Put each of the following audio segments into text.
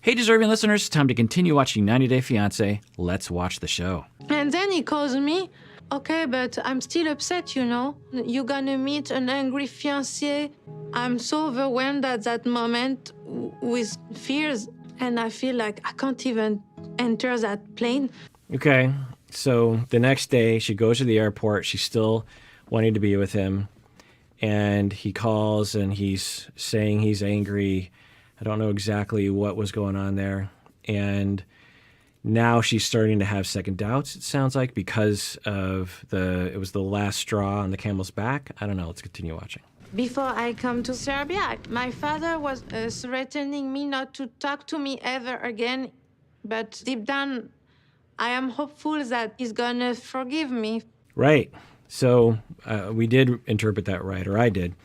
Hey, deserving listeners, time to continue watching 90 Day Fiancé. Let's watch the show. And then he calls me, okay, but I'm still upset, you know. You're gonna meet an angry fiancé. I'm so overwhelmed at that moment with fears, and I feel like I can't even enter that plane. Okay, so the next day she goes to the airport. She's still wanting to be with him. And he calls and he's saying he's angry. I don't know exactly what was going on there. And now she's starting to have second doubts, it sounds like, because of it was the last straw on the camel's back. I don't know. Let's continue watching. Before I come to Serbia, my father was threatening me not to talk to me ever again. But deep down, I am hopeful that he's gonna forgive me. Right. So we did interpret that right, or I did,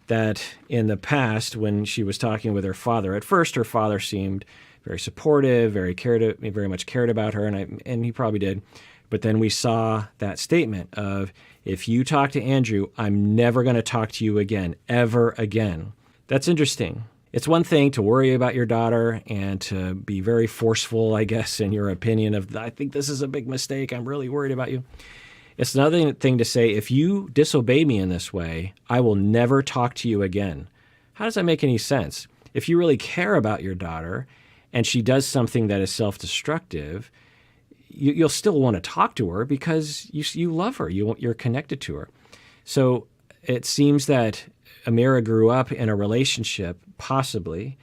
that in the past when she was talking with her father, at first her father seemed very supportive, very much cared about her, and he probably did. But then we saw that statement of, if you talk to Andrew, I'm never going to talk to you again, ever again. That's interesting. It's one thing to worry about your daughter and to be very forceful, I guess, in your opinion of, I think this is a big mistake, I'm really worried about you. It's another thing to say, if you disobey me in this way, I will never talk to you again. How does that make any sense? If you really care about your daughter and she does something that is self-destructive, you'll still want to talk to her because you love her. You're connected to her. So it seems that Amira grew up in a relationship, possibly,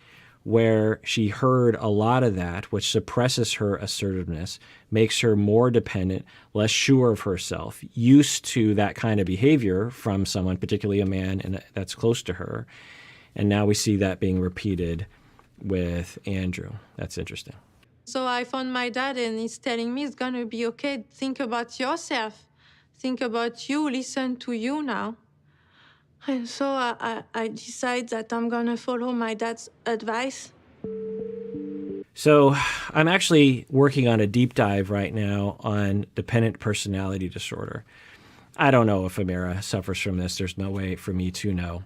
where she heard a lot of that, which suppresses her assertiveness, makes her more dependent, less sure of herself, used to that kind of behavior from someone, particularly a man that's close to her. And now we see that being repeated with Andrew. That's interesting. So I found my dad, and he's telling me it's gonna be okay. Think about yourself. Think about you. Listen to you now. And so I decide that I'm gonna follow my dad's advice. So I'm actually working on a deep dive right now on dependent personality disorder. I don't know if Amira suffers from this. There's no way for me to know.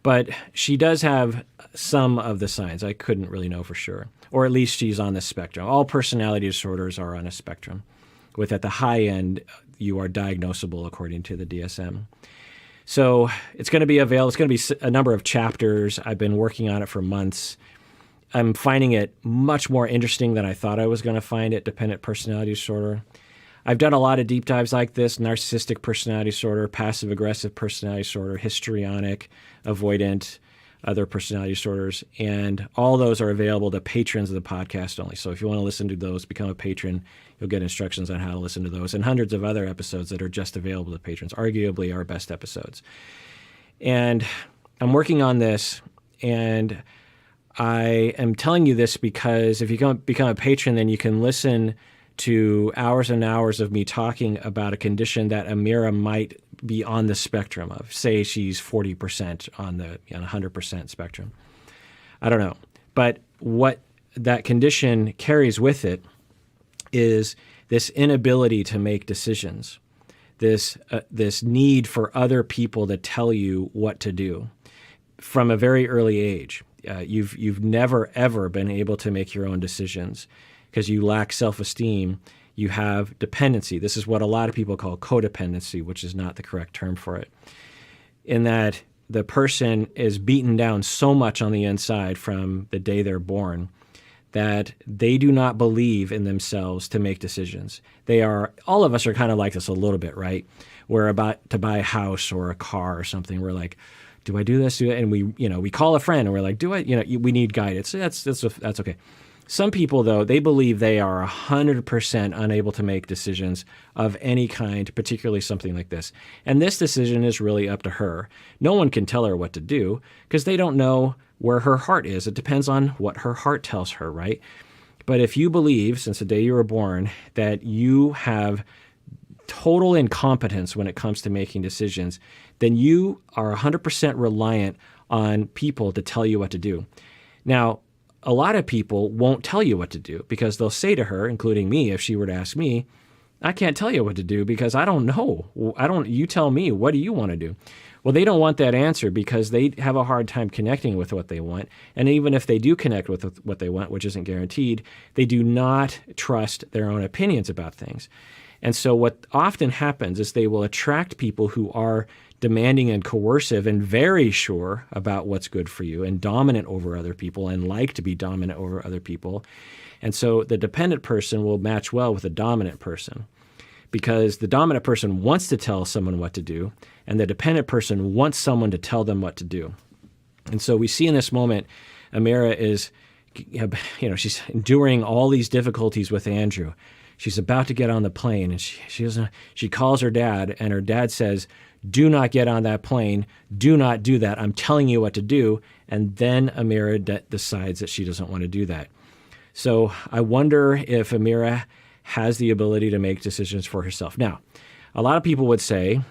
But she does have some of the signs. I couldn't really know for sure. Or at least she's on the spectrum. All personality disorders are on a spectrum. With at the high end, you are diagnosable according to the DSM. So it's going to be available. It's going to be a number of chapters. I've been working on it for months. I'm finding it much more interesting than I thought I was going to find it, dependent personality disorder. I've done a lot of deep dives like this: narcissistic personality disorder, passive-aggressive personality disorder, histrionic, avoidant, other personality disorders. And all those are available to patrons of the podcast only. So if you want to listen to those, become a patron. You'll get instructions on how to listen to those and hundreds of other episodes that are just available to patrons, arguably our best episodes. And I'm working on this, and I am telling you this because if you become a patron, then you can listen to hours and hours of me talking about a condition that Amira might be on the spectrum of. Say she's 40% on the 100% spectrum. I don't know. But what that condition carries with it is this inability to make decisions, this need for other people to tell you what to do from a very early age. You've never, ever been able to make your own decisions because you lack self-esteem. You have dependency. This is what a lot of people call codependency, which is not the correct term for it, in that the person is beaten down so much on the inside from the day they're born that they do not believe in themselves to make decisions. All of us are kind of like this a little bit, right? We're about to buy a house or a car or something. We're like, do I do this? Do it? And we call a friend and we're like, we need guidance. That's okay. Some people, though, they believe they are 100% unable to make decisions of any kind, particularly something like this. And this decision is really up to her. No one can tell her what to do because they don't know where her heart is. It depends on what her heart tells her, right? But if you believe, since the day you were born, that you have total incompetence when it comes to making decisions, then you are 100% reliant on people to tell you what to do. Now, a lot of people won't tell you what to do because they'll say to her, including me, if she were to ask me, I can't tell you what to do because I don't know. You tell me, what do you want to do? Well, they don't want that answer because they have a hard time connecting with what they want. And even if they do connect with what they want, which isn't guaranteed, they do not trust their own opinions about things. And so what often happens is they will attract people who are demanding and coercive and very sure about what's good for you and dominant over other people and like to be dominant over other people. And so the dependent person will match well with the dominant person because the dominant person wants to tell someone what to do and the dependent person wants someone to tell them what to do. And so we see in this moment, Amira is, she's enduring all these difficulties with Andrew. She's about to get on the plane and she calls her dad and her dad says, do not get on that plane. Do not do that. I'm telling you what to do. And then Amira decides that she doesn't want to do that. So I wonder if Amira has the ability to make decisions for herself. Now, a lot of people would say,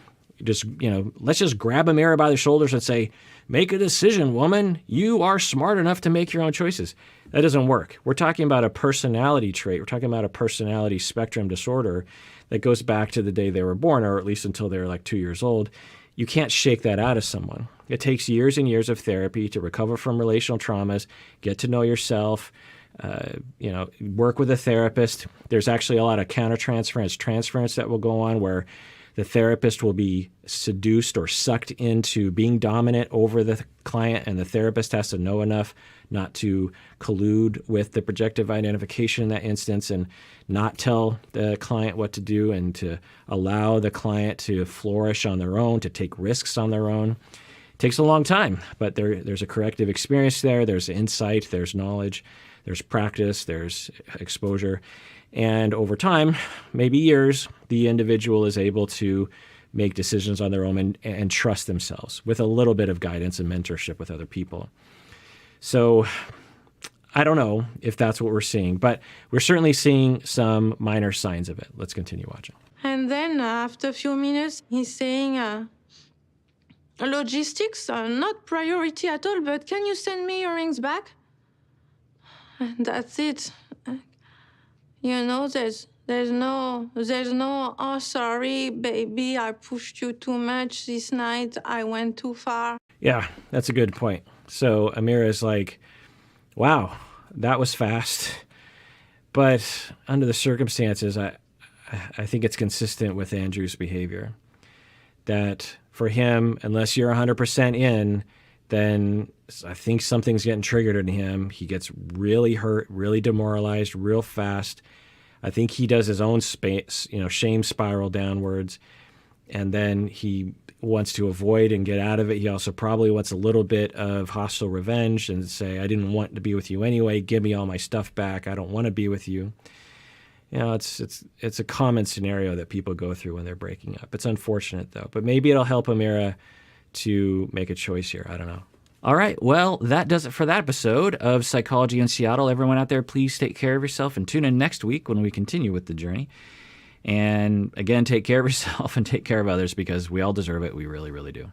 let's just grab Amira by the shoulders and say, make a decision, woman. You are smart enough to make your own choices. That doesn't work. We're talking about a personality trait. We're talking about a personality spectrum disorder that goes back to the day they were born, or at least until they were like 2 years old. You can't shake that out of someone. It takes years and years of therapy to recover from relational traumas, get to know yourself, work with a therapist. There's actually a lot of transference that will go on where the therapist will be seduced or sucked into being dominant over the client, and the therapist has to know enough not to collude with the projective identification in that instance and not tell the client what to do and to allow the client to flourish on their own, to take risks on their own. It takes a long time, but there's a corrective experience there. There's insight, there's knowledge, there's practice, there's exposure. And over time, maybe years, the individual is able to make decisions on their own and trust themselves with a little bit of guidance and mentorship with other people. So I don't know if that's what we're seeing, but we're certainly seeing some minor signs of it. Let's continue watching. And then after a few minutes, he's saying, logistics are not priority at all, but can you send me your rings back? And that's it. There's no, oh, sorry, baby, I pushed you too much this night. I went too far. Yeah, that's a good point. So Amira's like, wow, that was fast. But under the circumstances, I think it's consistent with Andrew's behavior. That for him, unless you're 100% in, then I think something's getting triggered in him. He gets really hurt, really demoralized real fast. I think he does his own shame spiral downwards. And then he wants to avoid and get out of it. He also probably wants a little bit of hostile revenge and say, I didn't want to be with you anyway. Give me all my stuff back. I don't want to be with you. It's a common scenario that people go through when they're breaking up. It's unfortunate, though. But maybe it'll help Amira to make a choice here. I don't know. All right. Well, that does it for that episode of Psychology in Seattle. Everyone out there, please take care of yourself and tune in next week when we continue with the journey. And again, take care of yourself and take care of others because we all deserve it. We really, really do.